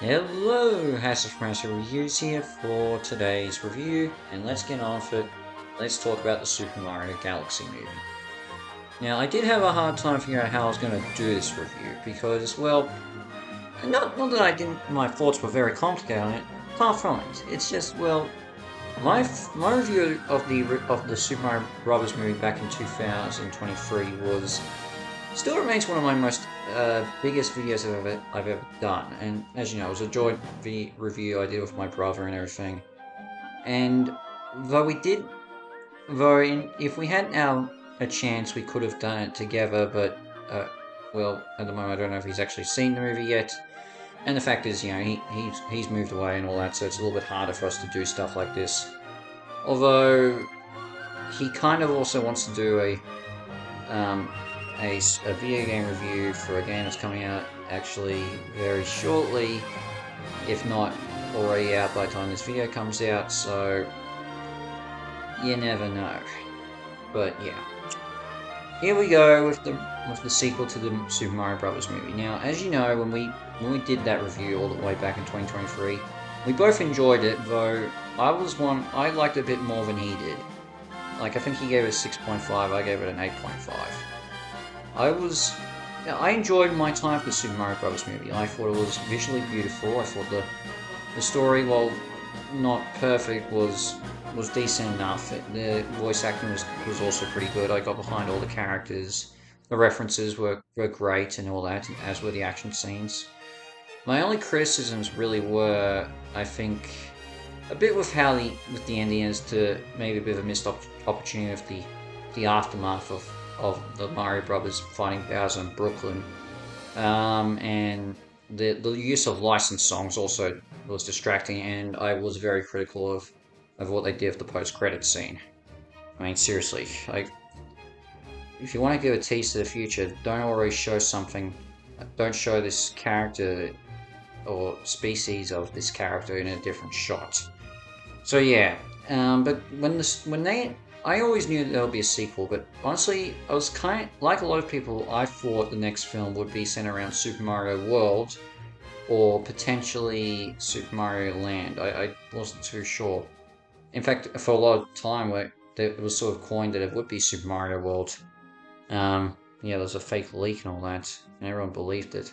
Hello, House of Master Reviews here for today's review, and let's get on with it. Let's talk about the Super Mario Galaxy movie. Now, I did have a hard time figuring out how I was going to do this review because, well, not that I didn't, my thoughts were very complicated on it. Far from it. It's just, well, my review of the Super Mario Brothers movie back in 2023 was still remains one of my most biggest videos I've ever done. And as you know, it was a joint review I did with my brother and everything. And though we did, if we had now a chance, we could have done it together. But well, at the moment, I don't know if he's actually seen the movie yet. And the fact is, you know, he's moved away and all that, so it's a little bit harder for us to do stuff like this. Although he kind of also wants to do um, a video game review for a game that's coming out actually very shortly, if not already out by the time this video comes out, so you never know. But yeah, here we go with the sequel to the Super Mario Brothers movie. Now, as you know, when we did that review all the way back in 2023, we both enjoyed it, though I liked it a bit more than he did. Like, I think he gave it a 6.5, I gave it an 8.5. I enjoyed my time with the Super Mario Bros. Movie. I thought it was visually beautiful. I thought the story, while not perfect, was decent enough. The voice acting was also pretty good. I got behind all the characters. The references were great and all that, as were the action scenes. My only criticisms really were, I think, a bit with with the ending as to maybe a bit of a missed opportunity of the aftermath of the Mario Brothers fighting Bowser in Brooklyn, and the use of licensed songs also was distracting, and I was very critical of what they did with the post credit scene. I mean, seriously, like, if you want to give a tease to the future, don't already show something. Don't show this character or species of this character in a different shot. So yeah, but I always knew that there would be a sequel, but honestly, I was kind of, like a lot of people, I thought the next film would be centered around Super Mario World, or potentially Super Mario Land. I wasn't too sure. In fact, for a lot of time, it was sort of coined that it would be Super Mario World. Yeah, there was a fake leak and all that, and everyone believed it.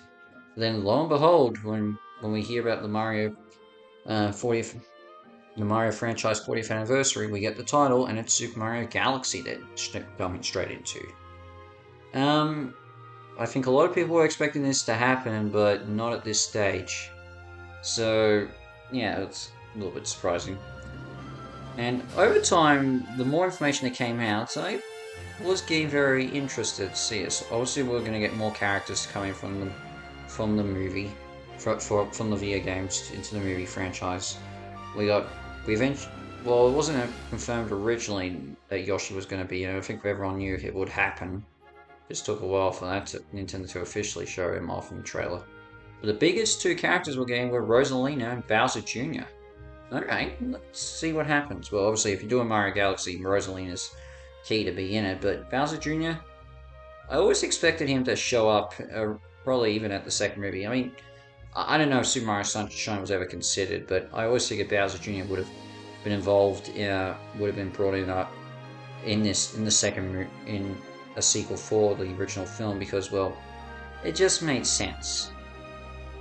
Then lo and behold, when we hear about the Mario 40th the Mario franchise 40th anniversary, we get the title, and it's Super Mario Galaxy that coming straight into. I think a lot of people were expecting this to happen, but not at this stage. So, yeah, it's a little bit surprising. And over time, the more information that came out, I was getting very interested to see it. So obviously, we're going to get more characters coming from the movie, from the video games into the movie franchise. We eventually, well, it wasn't confirmed originally that Yoshi was going to be in it. I think everyone knew it would happen. It just took a while for Nintendo to officially show him off in the trailer. But the biggest two characters we're getting were Rosalina and Bowser Jr. Alright, let's see what happens. Well, obviously, if you're doing Mario Galaxy, Rosalina's key to be in it, but Bowser Jr., I always expected him to show up, probably even at the second movie. I mean, I don't know if Super Mario Sunshine was ever considered, but I always figured Bowser Jr. would have been involved, would have been brought in in the second in a sequel for the original film because, well, it just made sense.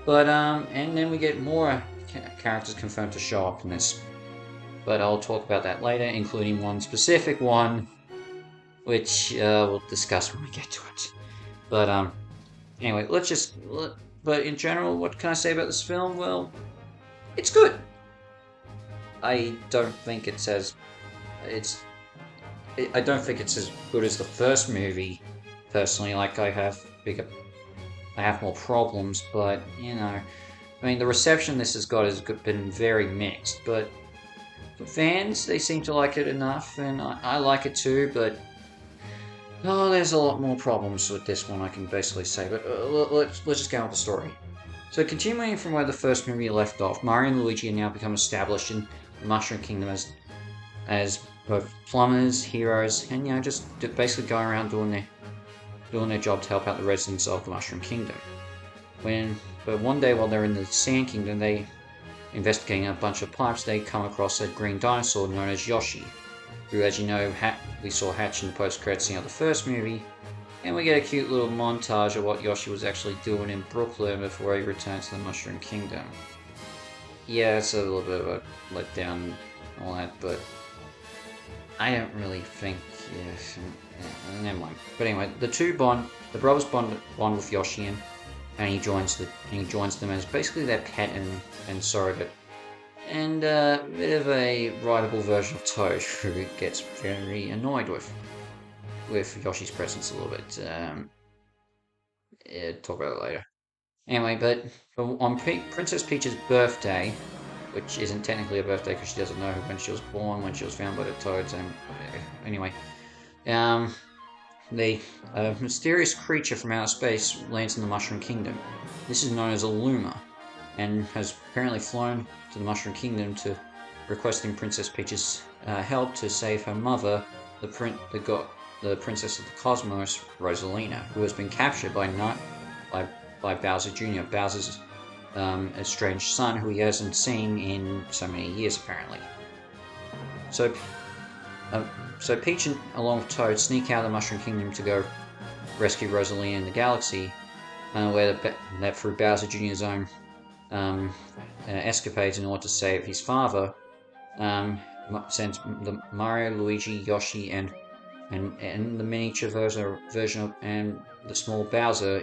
But and then we get more characters confirmed to show up in this, but I'll talk about that later, including one specific one, which we'll discuss when we get to it. But anyway, But in general, what can I say about this film? Well, it's good. I don't think it's as it's I don't think it's as good as the first movie. Personally, like I have more problems, but you know, I mean, the reception this has got has been very mixed. But for fans, they seem to like it enough, and I like it too. But oh, there's a lot more problems with this one, I can basically say. But let's just get on with the story. So continuing from where the first movie left off, Mario and Luigi have now become established in the Mushroom Kingdom as both plumbers, heroes, and you know, just basically going around doing their job to help out the residents of the Mushroom Kingdom. But one day while they're in the Sand Kingdom, they investigating a bunch of pipes, they come across a green dinosaur known as Yoshi, who, as you know, we saw hatch in the post-credits scene of the first movie, and we get a cute little montage of what Yoshi was actually doing in Brooklyn before he returned to the Mushroom Kingdom. Yeah, it's a little bit of a letdown and all that, but I don't really think. Yeah, never mind. But anyway, the brothers bond with Yoshi, and he joins them as basically their pet and surrogate, and a bit of a rideable version of Toad, who gets very annoyed with Yoshi's presence a little bit. Yeah, talk about it later. Anyway, but on Princess Peach's birthday, which isn't technically a birthday because she doesn't know when she was born, when she was found by the Toads, and anyway, a mysterious creature from outer space lands in the Mushroom Kingdom. This is known as a Luma, and has apparently flown to the Mushroom Kingdom to requesting Princess Peach's help to save her mother, the Princess of the Cosmos, Rosalina, who has been captured by Bowser Jr., Bowser's estranged son, who he hasn't seen in so many years, apparently. So Peach, along with Toad, sneak out of the Mushroom Kingdom to go rescue Rosalina in the galaxy, where through Bowser Jr.'s own escapades in order to save his father, sends the Mario, Luigi, Yoshi, and the miniature version of, and the small Bowser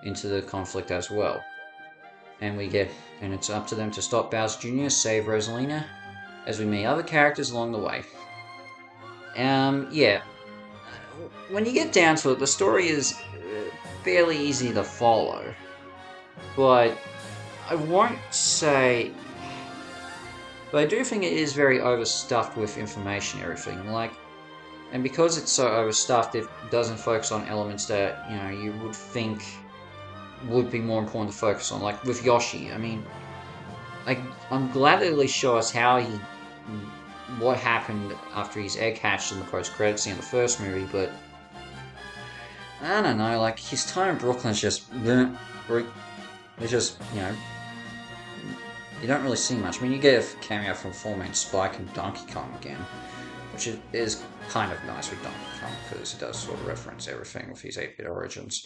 into the conflict as well. And it's up to them to stop Bowser Jr., save Rosalina, as we meet other characters along the way. Yeah. When you get down to it, the story is fairly easy to follow. But I won't say... But I do think it is very overstuffed with information and everything. And because it's so overstuffed, it doesn't focus on elements that, you would think would be more important to focus on. Like with Yoshi, I mean, I'm glad they at least show us what happened after his egg hatched in the post-credits scene of the first movie, but I don't know, his time in Brooklyn is just, it's just, you don't really see much. I mean, you get a cameo from Foreman Spike and Donkey Kong again, which is kind of nice with Donkey Kong, because it does sort of reference everything with his 8-bit origins.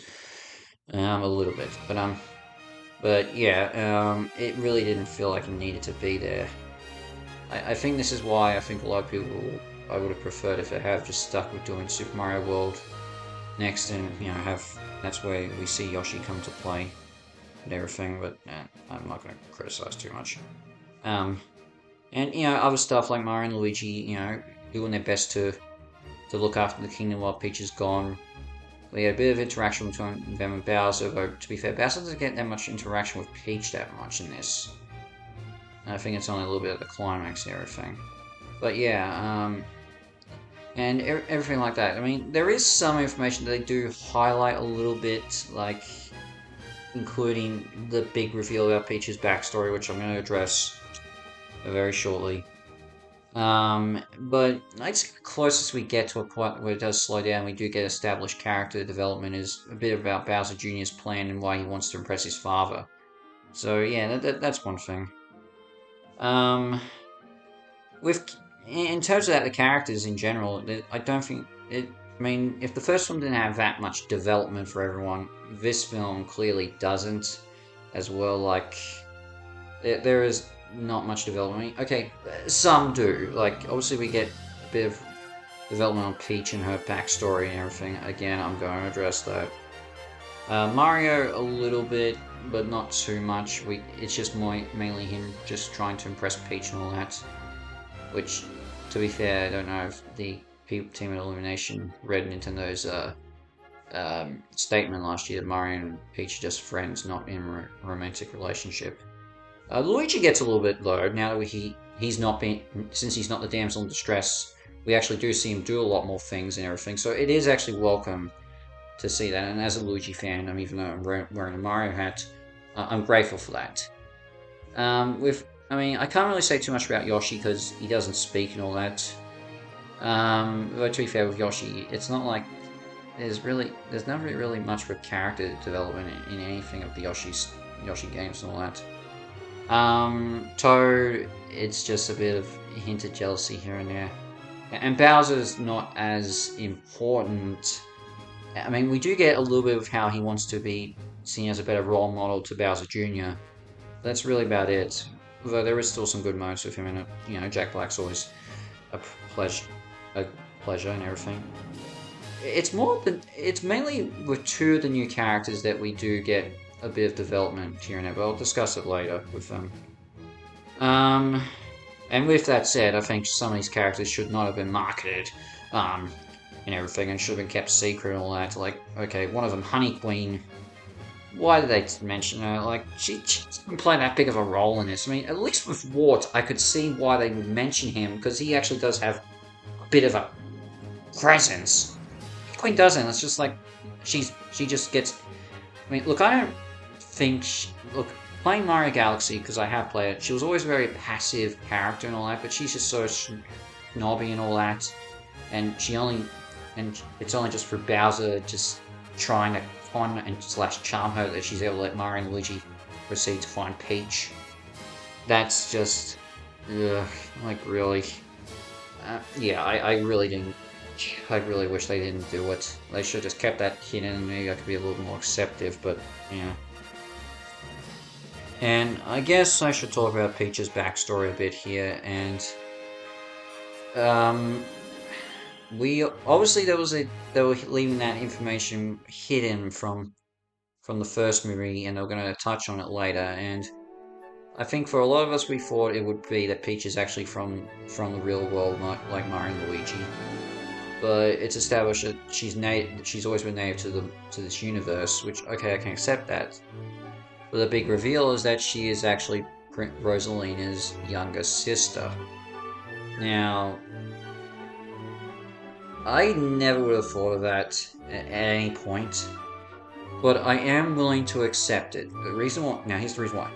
A little bit, but yeah, it really didn't feel like it needed to be there. I think this is why I think a lot of people, I would have preferred if they have just stuck with doing Super Mario World next, and that's where we see Yoshi come to play and everything. But I'm not going to criticize too much. And other stuff like Mario and Luigi, doing their best to look after the kingdom while Peach is gone. We had a bit of interaction between them and Bowser, though to be fair, Bowser doesn't get that much interaction with Peach that much in this. I think it's only a little bit of the climax and everything. But yeah, and everything like that. I mean, there is some information that they do highlight a little bit, including the big reveal about Peach's backstory, which I'm going to address very shortly. But I'd say the closest we get to a point where it does slow down, we do get established character development, is a bit about Bowser Jr.'s plan and why he wants to impress his father. So yeah, that's one thing. In terms of the characters in general, I don't think it. I mean, if the first one didn't have that much development for everyone, this film clearly doesn't, as well. There is not much development. Okay, some do. Obviously, we get a bit of development on Peach and her backstory and everything. Again, I'm going to address that. Mario a little bit, but not too much. It's just mainly him just trying to impress Peach and all that. Which, to be fair, I don't know if the team at Illumination read Nintendo's statement last year that Mario and Peach are just friends, not in a romantic relationship. Luigi gets a little bit low now that since he's not the damsel in distress. We actually do see him do a lot more things and everything, so it is actually welcome to see that. And as a Luigi fan, even though I'm wearing a Mario hat, I'm grateful for that. I can't really say too much about Yoshi because he doesn't speak and all that. But to be fair with Yoshi, it's not like there's not really much of a character development in anything of the Yoshi's Yoshi games and all that. Toad, it's just a bit of hinted jealousy here and there. And Bowser's not as important. I mean, we do get a little bit of how he wants to be seen as a better role model to Bowser Jr. That's really about it. Although there is still some good moments with him in it. You know, Jack Black's always a pleasure, a pleasure and everything. It's mainly with two of the new characters that we do get a bit of development here and there, but I'll discuss it later with them. And with that said, I think some of these characters should not have been marketed, and everything, and should have been kept secret and all that. Like, okay, one of them, Honey Queen. Why did they mention her? Like, she didn't play that big of a role in this. I mean, at least with Wart, I could see why they would mention him, because he actually does have a bit of a presence. Queen doesn't. It's just like, she just gets... I mean, look, I don't think... Look, playing Mario Galaxy, because I have played it, she was always a very passive character and all that, but she's just so snobby and all that. And it's only just for Bowser just trying to con and / charm her that she's able to let Mario and Luigi proceed to find Peach. That's just... Ugh, like, really... yeah, I really didn't... I really wish they didn't do it. They should have just kept that hidden, and maybe I could be a little more acceptive, but, yeah. And I guess I should talk about Peach's backstory a bit here, and... obviously they were leaving that information hidden from the first movie, and they were going to touch on it later. And I think for a lot of us, we thought it would be that Peach is actually from the real world, not like Mario and Luigi. But it's established that she's always been native to this universe, which okay, I can accept that. But the big reveal is that she is actually Rosalina's younger sister. Now, I never would have thought of that at any point, but I am willing to accept it. The reason why... Now, here's the reason why.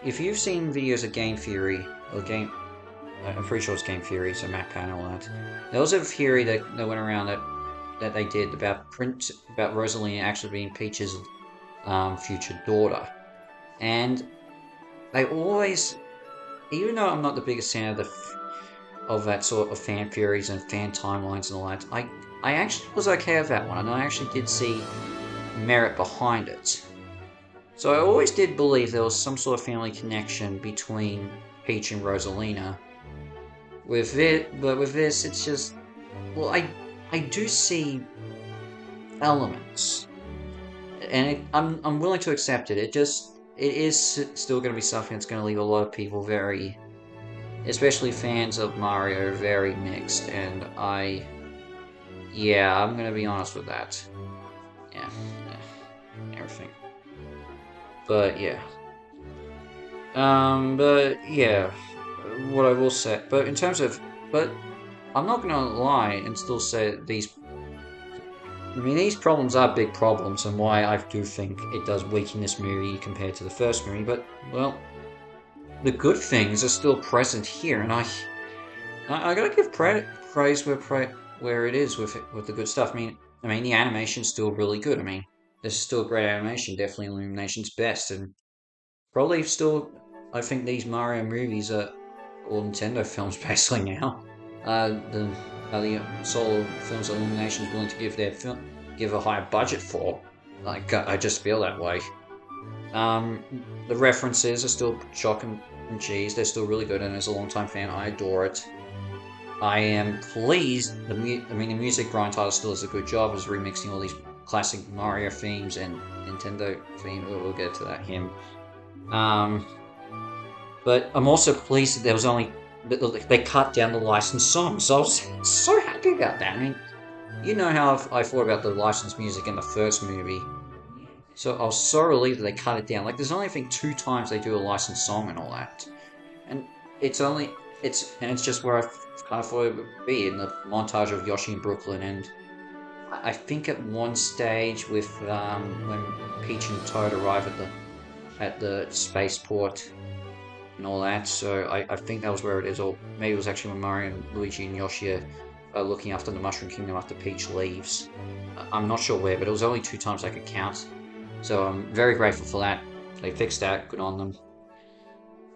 If you've seen videos of Game Theory, I'm pretty sure it's Game Theory, so Matt Pan and all that. There was a theory that went around that they did about Rosalina actually being Peach's future daughter. And I always... Even though I'm not the biggest fan of that sort of fan theories and fan timelines and all that, I actually was okay with that one, and I actually did see merit behind it. So I always did believe there was some sort of family connection between Peach and Rosalina. But with this, it's just... Well, I do see elements. And I'm willing to accept it. It is still going to be something that's going to leave a lot of people very... especially fans of Mario, very mixed, and yeah, I'm gonna be honest with that. Yeah, everything. But yeah. But yeah, what I will say, but I'm not gonna lie and still say that these problems are big problems, and why I do think it does weaken this movie compared to the first movie, but, well, the good things are still present here, and I gotta give praise where it is with the good stuff. I mean, the animation's still really good. I mean, this is still great animation, definitely Illumination's best, and probably still, I think these Mario movies are all Nintendo films basically now. The solo films that Illumination's willing to give a higher budget for. Like, I just feel that way. The references are still chalk and cheese. They're still really good, and as a long-time fan, I adore it. I am pleased. The music, Brian Tyler still does a good job as remixing all these classic Mario themes and Nintendo themes. We'll get to that hymn. But I'm also pleased that there was only... They cut down the licensed songs, so I was so happy about that. I mean, you know how I thought about the licensed music in the first movie. So I was so relieved that they cut it down. Like, there's only, I think, 2 times they do a licensed song and all that. And it's just where I kind of thought it would be, in the montage of Yoshi in Brooklyn. And I think at one stage with, when Peach and Toad arrive at the spaceport and all that. So I think that was where it is, or maybe it was actually when Mario and Luigi and Yoshi are looking after the Mushroom Kingdom after Peach leaves. I'm not sure where, but it was only 2 times I could count. So I'm very grateful for that. They fixed that. Good on them.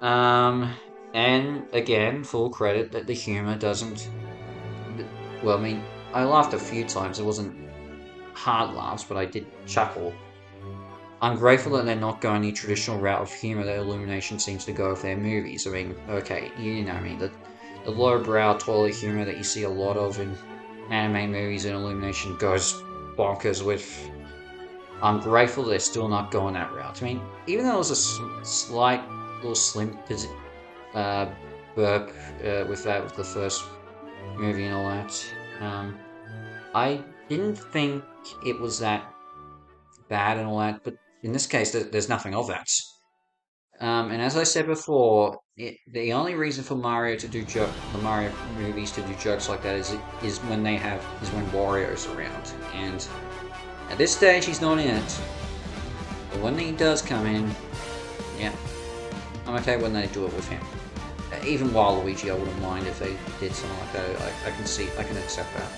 Um, and again, full credit that the humor doesn't. Well, I mean, I laughed a few times. It wasn't hard laughs, but I did chuckle. I'm grateful that they're not going the traditional route of humor that Illumination seems to go with their movies. I mean, okay, you know me, the lowbrow toilet humor that you see a lot of in anime movies and Illumination goes bonkers with. I'm grateful they're still not going that route. I mean, even though it was a slight little slim uh, burp with that, with the first movie and all that, I didn't think it was that bad and all that, but in this case, there's nothing of that. And as I said before, the only reason for Mario to do the Mario movies to do jokes like that is when Wario's around, and at this stage he's not in it. But when he does come in, yeah, I'm okay when they do it with him. Even Waluigi, I wouldn't mind if they did something like that. I can accept that.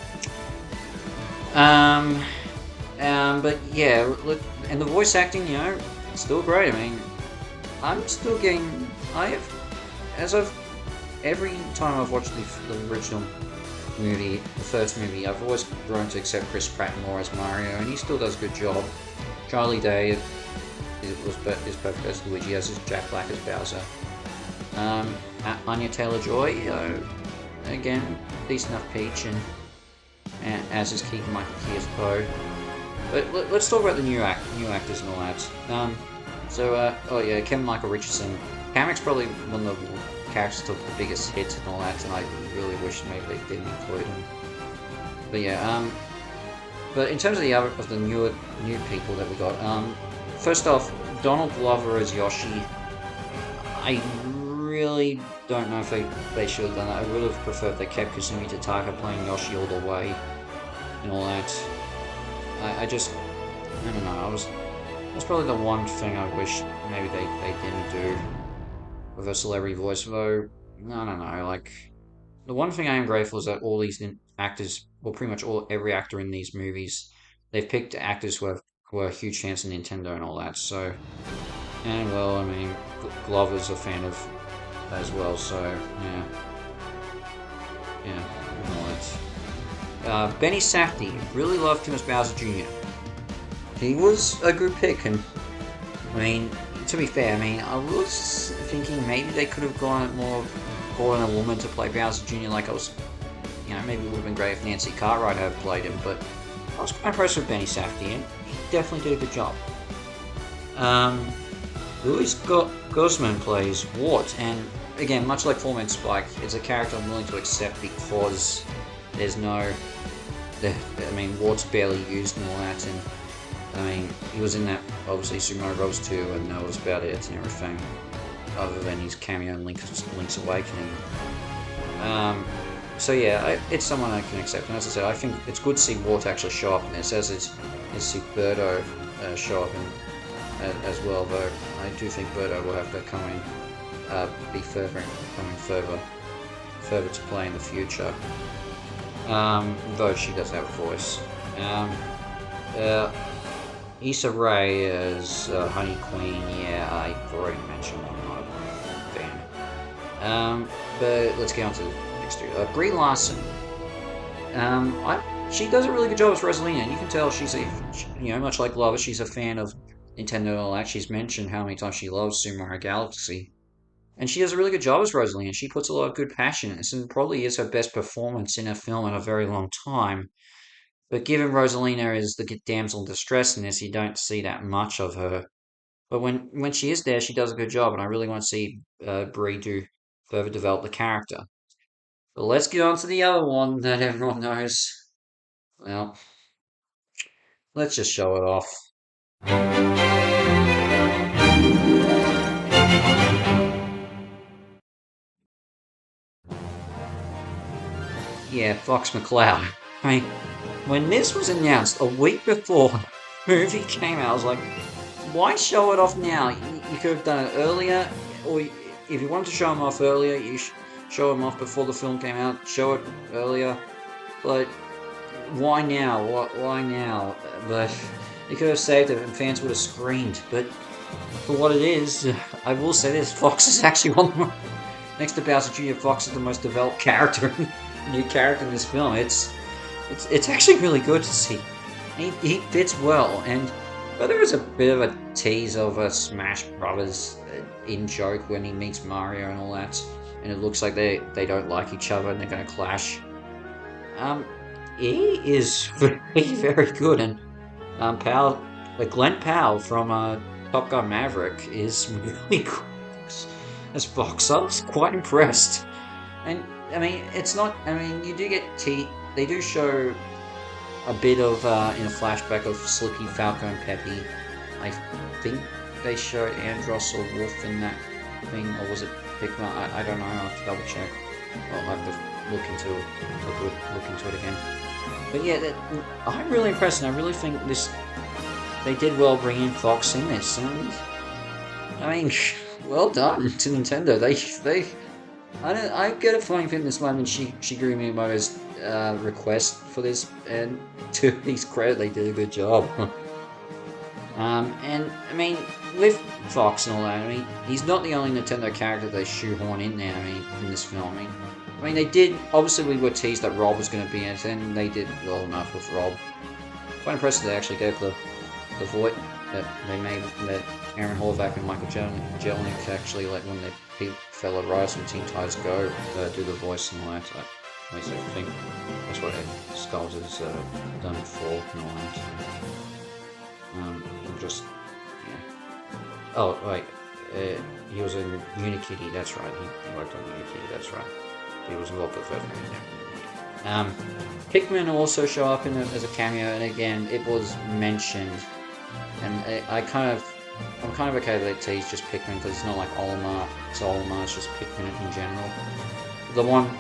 But yeah, look, and the voice acting, still great. I mean, I'm still getting. Every time I've watched the original movie, the first movie, I've always grown to accept Chris Pratt more as Mario, and he still does a good job. Charlie Day is perfect as Luigi, as is Jack Black as Bowser. Anya Taylor-Joy, again, decent enough Peach, and as is Keegan Michael Key as Poe. But let's talk about the new actors and all that. Kevin Michael Richardson. Camix probably one of the characters took the biggest hit and all that, and I really wish maybe they didn't include him. But yeah, but in terms of the new people that we got, first off, Donald Glover as Yoshi. I really don't know if they should have done that. I would have preferred they kept Kazumi Tataka playing Yoshi all the way and all that. I don't know. That's probably the one thing I wish maybe they didn't do with a celebrity voice. Though, I don't know. Like, the one thing I am grateful is that all these actors, well, pretty much every actor in these movies, they've picked actors who are huge fans of Nintendo and all that. So, and well, I mean, Glover's a fan of as well. So yeah, all that. Benny Safdie, really loved him as Bowser Jr. He was a good pick, and I mean, to be fair, I mean, I was thinking maybe they could have gone a woman to play Bowser Jr. Like maybe it would have been great if Nancy Cartwright had played him, but I was quite impressed with Benny Safdie, and he definitely did a good job. Louis Guzman plays Wart, and again, much like Foreman Spike, it's a character I'm willing to accept because Wart's barely used and all that, and I mean, he was in that, obviously, Super Mario Bros. 2, and that was about it and everything, other than his cameo in Link's Awakening. So yeah, it's someone I can accept, and as I said, I think it's good to see Wart actually show up in this, as it's see Birdo show up as well, though I do think Birdo will have to come in, coming further to play in the future. Though she does have a voice. Issa Rae as Honey Queen, yeah, I've already mentioned I'm not a fan. But let's get on to the next two. Brie Larson. She does a really good job as Rosalina, and you can tell she's much like Glover, she's a fan of Nintendo and all that. She's mentioned how many times she loves Super Mario Galaxy. And she does a really good job as Rosalina. She puts a lot of good passion in this, and probably is her best performance in a film in a very long time. But given Rosalina is the damsel in distress in this, you don't see that much of her. But when she is there, she does a good job, and I really want to see Brie further develop the character. But let's get on to the other one that everyone knows. Well, let's just show it off. Yeah, Fox McCloud. I mean, when this was announced a week before the movie came out, I was like, why show it off now? You could have done it earlier, or if you wanted to show him off earlier, you show him off before the film came out, show it earlier. But why now? Why now? But They could have saved it and fans would have screamed. But for what it is, I will say this: Fox is actually one of the next to Bowser Jr. Fox is the most developed character, new character in this film. It's actually really good to see. He fits well, and but there is a bit of a tease of a Smash Brothers in joke when he meets Mario and all that, and it looks like they don't like each other and they're going to clash. He is very good, and Powell, like Glenn Powell from Top Gun Maverick, is really good as Fox. I was quite impressed, and I mean it's not. I mean you do get they do show a bit of in a flashback of Slippy, Falco, and Peppy. I think they showed Andros or Wolf in that thing, or was it Pikmin? I don't know. I'll have to double check. I'll have to look into it again. But yeah, I'm really impressed, and I really think they did well bringing Fox in this. And I mean, well done to Nintendo. I get a funny feeling this moment Shigeru Miyamoto's request for this, and to his credit, they did a good job. And I mean, with Fox and all that, I mean, he's not the only Nintendo character they shoehorn in there. I mean, in this film, I mean, they did. Obviously, we were teased that Rob was going to be in it, and they did well enough with Rob. Quite impressive they actually gave the voice that they made that Aaron Horvath and Michael Jelenic actually, like when the fellow writers from Teen Titans Go do the voice and all that. At least I think that's what Skulls has done before and all that. Just yeah. Oh wait, he was in Unikitty. That's right. He worked on Unikitty. That's right. He was involved with that. Pikmin also show up as a cameo, and again, it was mentioned, and I'm kind of okay that they tease just Pikmin because it's not like Olimar. It's Olimar. It's just Pikmin in general.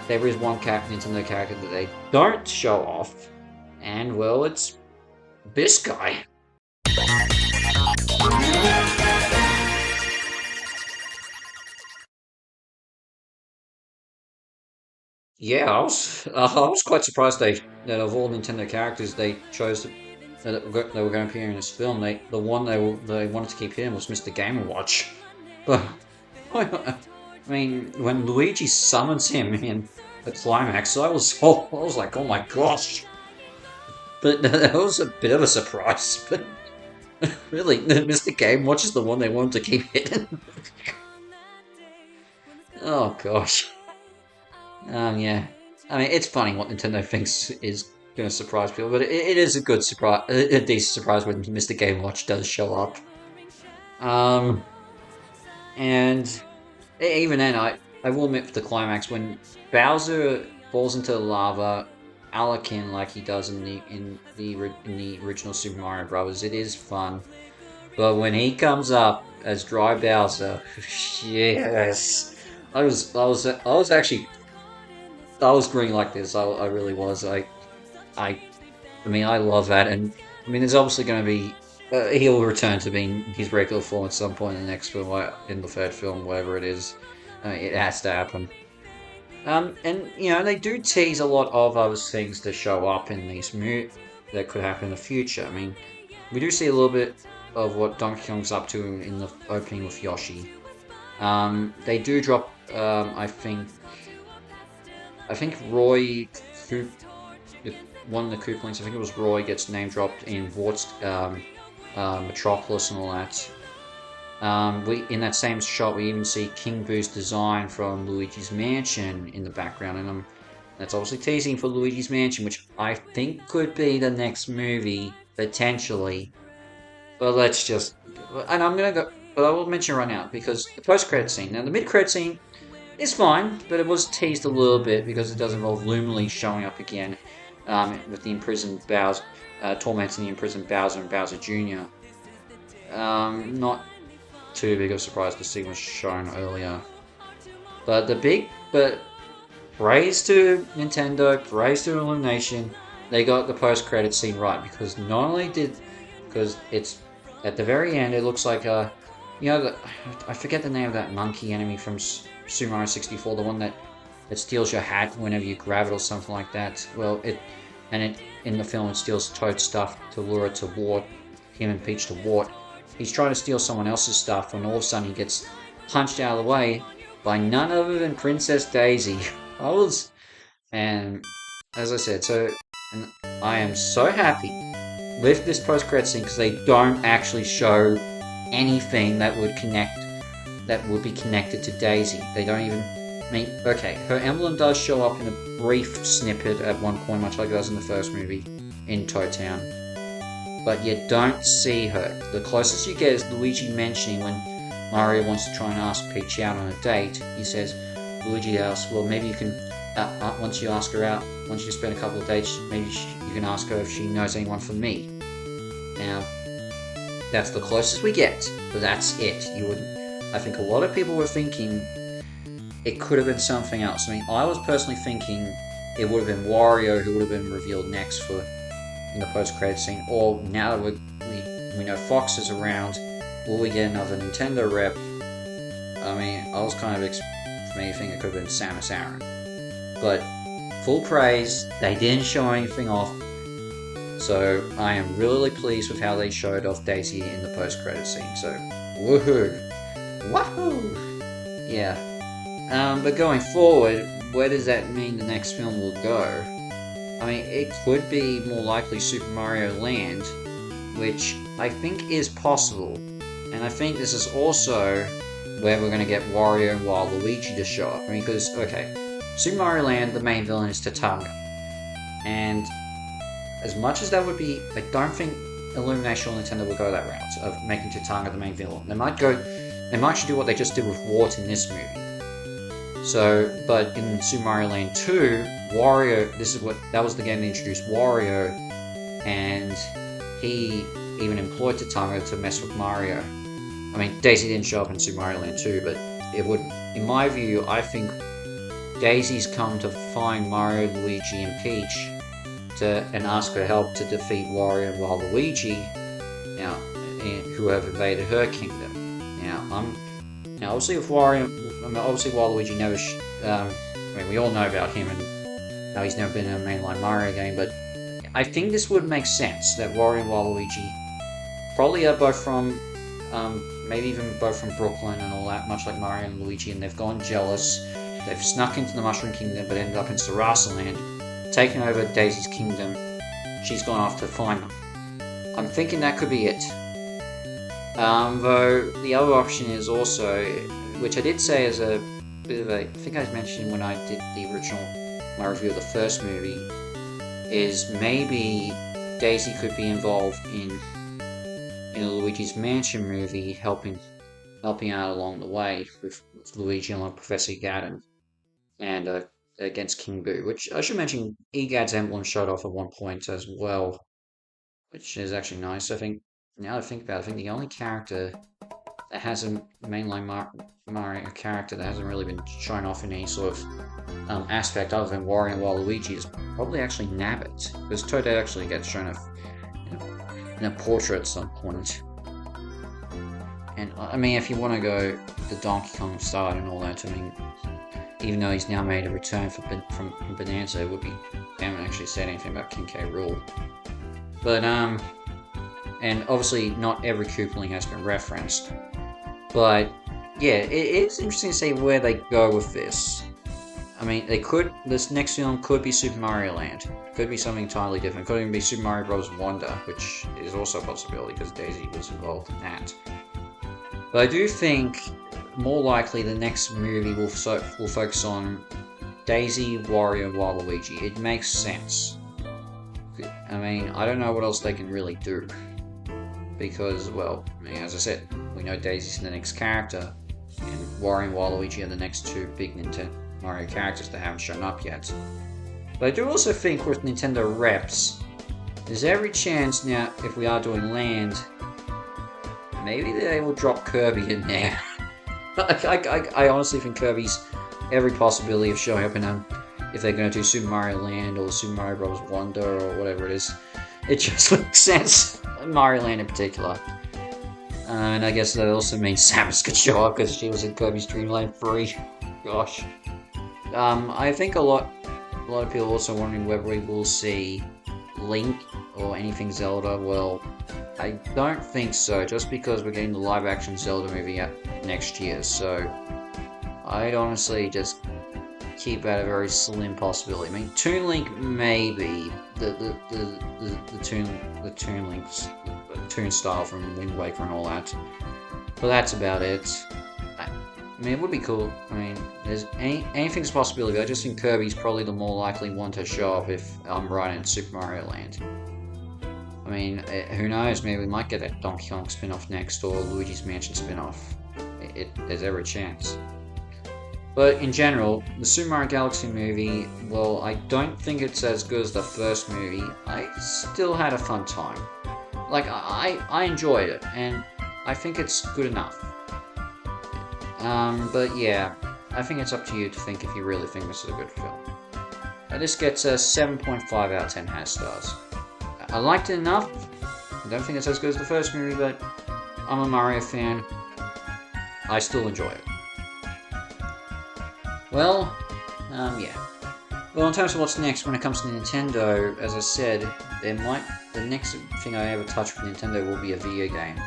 There is one Nintendo character that they don't show off, and well, it's this guy. Yeah, I was quite surprised that of all Nintendo characters they chose that they were going to appear in this film. The one they wanted to keep in was Mr. Game & Watch, but I mean when Luigi summons him in the climax, I was like, oh my gosh! But that was a bit of a surprise. But really, Mr. Game Watch is the one they wanted to keep hidden. Oh gosh. Yeah. I mean, it's funny what Nintendo thinks is going to surprise people, but it is a good surprise, a decent surprise when Mr. Game Watch does show up. And even then, I will admit for the climax when Bowser falls into the lava, Anakin like he does in the original Super Mario Brothers, it is fun. But when he comes up as Dry Bowser, yes, I was actually. I was green like this. I really was. I mean, I love that, and I mean, there's obviously going to be he'll return to being his regular form at some point in the next film, in the third film, whatever it is. It has to happen. And you know, they do tease a lot of other things to show up in these movies that could happen in the future. I mean, we do see a little bit of what Donkey Kong's up to in the opening with Yoshi. They do drop, I think Roy, one of the Koopalings, I think it was Roy, gets name dropped in Vort's Metropolis and all that. In that same shot, we even see King Boo's design from Luigi's Mansion in the background, and that's obviously teasing for Luigi's Mansion, which I think could be the next movie, potentially. But let's just... And I'm going to go... But I will mention right now, because the post-credit scene... Now, the mid-credit scene is fine, but it was teased a little bit because it does involve Lumily showing up again with the imprisoned Bowser, tormenting the imprisoned Bowser and Bowser Jr. Not too big of a surprise the scene was shown earlier. But praise to Nintendo, praise to Illumination, they got the post-credit scene right, because because it's at the very end, it looks like I forget the name of that monkey enemy from Super Mario 64, the one that steals your hat whenever you grab it or something like that. Well, in the film it steals Toad's stuff to lure it to war. him and Peach to Wart. He's trying to steal someone else's stuff, and all of a sudden he gets punched out of the way by none other than Princess Daisy. And as I said, and I am so happy with this post-credit scene because they don't actually show anything that would be connected to Daisy. They don't even. I mean, okay, her emblem does show up in a brief snippet at one point, much like it does in the first movie in Toad Town. But you don't see her. The closest you get is Luigi mentioning when Mario wants to try and ask Peach out on a date. Luigi asks, well, maybe you can, once you ask her out, once you spend a couple of dates, maybe you can ask her if she knows anyone from me. Now, that's the closest we get, but that's it. I think a lot of people were thinking it could have been something else. I mean, I was personally thinking it would have been Wario who would have been revealed next in the post-credit scene, or now that we know Fox is around, will we get another Nintendo rep? I mean, I was kind of thinking it could have been Samus Aran. But, full praise, they didn't show anything off, so I am really pleased with how they showed off Daisy in the post-credit scene, so woohoo! Wahoo! Yeah. But going forward, where does that mean the next film will go? I mean, it could be more likely Super Mario Land, which I think is possible. And I think this is also where we're going to get Wario and Waluigi to show up. I mean, because, okay, Super Mario Land, the main villain is Tatanga. And as much as that would be, I don't think Illumination or Nintendo will go that route of making Tatanga the main villain. They might do what they just did with Wart in this movie. So, but in Super Mario Land 2, Wario, that was the game that introduced Wario, and he even employed Tatanga to mess with Mario. I mean, Daisy didn't show up in Super Mario Land 2, but it would, in my view, I think Daisy's come to find Mario, Luigi, and Peach and ask for help to defeat Wario and Waluigi, who have invaded her kingdom. Now, obviously with Waluigi never. We all know about him and how he's never been in a mainline Mario game, but I think this would make sense that Wario and Waluigi probably are both from, maybe even both from Brooklyn and all that, much like Mario and Luigi, and they've gone jealous. They've snuck into the Mushroom Kingdom, but ended up in Sarasa Land, taken over Daisy's kingdom. She's gone off to find them. I'm thinking that could be it. Though the other option is also, which I did say as a bit of I think I mentioned when I did my review of the first movie, is maybe Daisy could be involved in a Luigi's Mansion movie, helping out along the way with Luigi and Professor Gaddon, and against King Boo, which I should mention Egad's emblem showed off at one point as well, which is actually nice. I think, now that I think about it, I think the only character that has a mainline Mario character that hasn't really been shown off in any sort of aspect other than Wario and Waluigi is probably actually Nabbit, because Toad actually gets shown off in a portrait at some point. And I mean, if you want to go the Donkey Kong style and all that, I mean, even though he's now made a return from Bonanza, they haven't actually said anything about King K. Rool. But and obviously not every Koopaling has been referenced. But yeah, it's interesting to see where they go with this. I mean, this next film could be Super Mario Land. It could be something entirely different. It could even be Super Mario Bros. Wonder, which is also a possibility because Daisy was involved in that. But I do think more likely the next movie will focus on Daisy, Wario, and Waluigi. It makes sense. I mean, I don't know what else they can really do. Because, well, I mean, as I said, we know Daisy's the next character, and Wario and Waluigi are the next two big Nintendo Mario characters that haven't shown up yet. But I do also think with Nintendo reps, there's every chance now, if we are doing Land, maybe they will drop Kirby in there. I honestly think Kirby's every possibility of showing up in them, if they're going to do Super Mario Land or Super Mario Bros. Wonder or whatever it is. It just makes sense. Mario Land in particular. And I guess that also means Samus could show up because she was in Kirby's Dream Land 3. Gosh. I think a lot of people are also wondering whether we will see Link or anything Zelda. Well, I don't think so, just because we're getting the live action Zelda movie out next year, so I'd honestly just keep that a very slim possibility. I mean, Toon Link maybe the Toon Links the Toon style from Wind Waker and all that, but that's about it. I mean, it would be cool. I mean, anything's a possibility. But I just think Kirby's probably the more likely one to show up if I'm right in Super Mario Land. I mean, who knows? Maybe we might get a Donkey Kong spin-off next, or Luigi's Mansion spin-off. There's every chance. But in general, the Super Mario Galaxy movie, well, I don't think it's as good as the first movie. I still had a fun time. Like, I enjoyed it, and I think it's good enough. But yeah, I think it's up to you to think if you really think this is a good film. This gets a 7.5 out of 10 has stars. I liked it enough. I don't think it's as good as the first movie, but I'm a Mario fan. I still enjoy it. Well, yeah. Well, in terms of what's next when it comes to Nintendo, as I said, the next thing I ever touch with Nintendo will be a video game.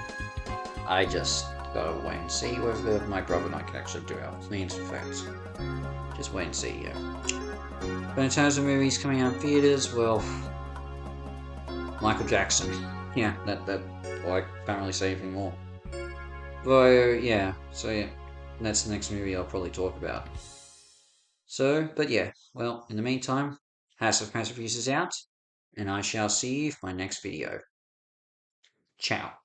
I just gotta wait and see whether my brother and I can actually do our plans for that. Just wait and see, yeah. But in terms of movies coming out in theaters, well, Michael Jackson. Yeah, well, I can't really say anything more. But yeah, so yeah, that's the next movie I'll probably talk about. So, but yeah, well, in the meantime, House of Masterpieces is out, and I shall see you for my next video. Ciao.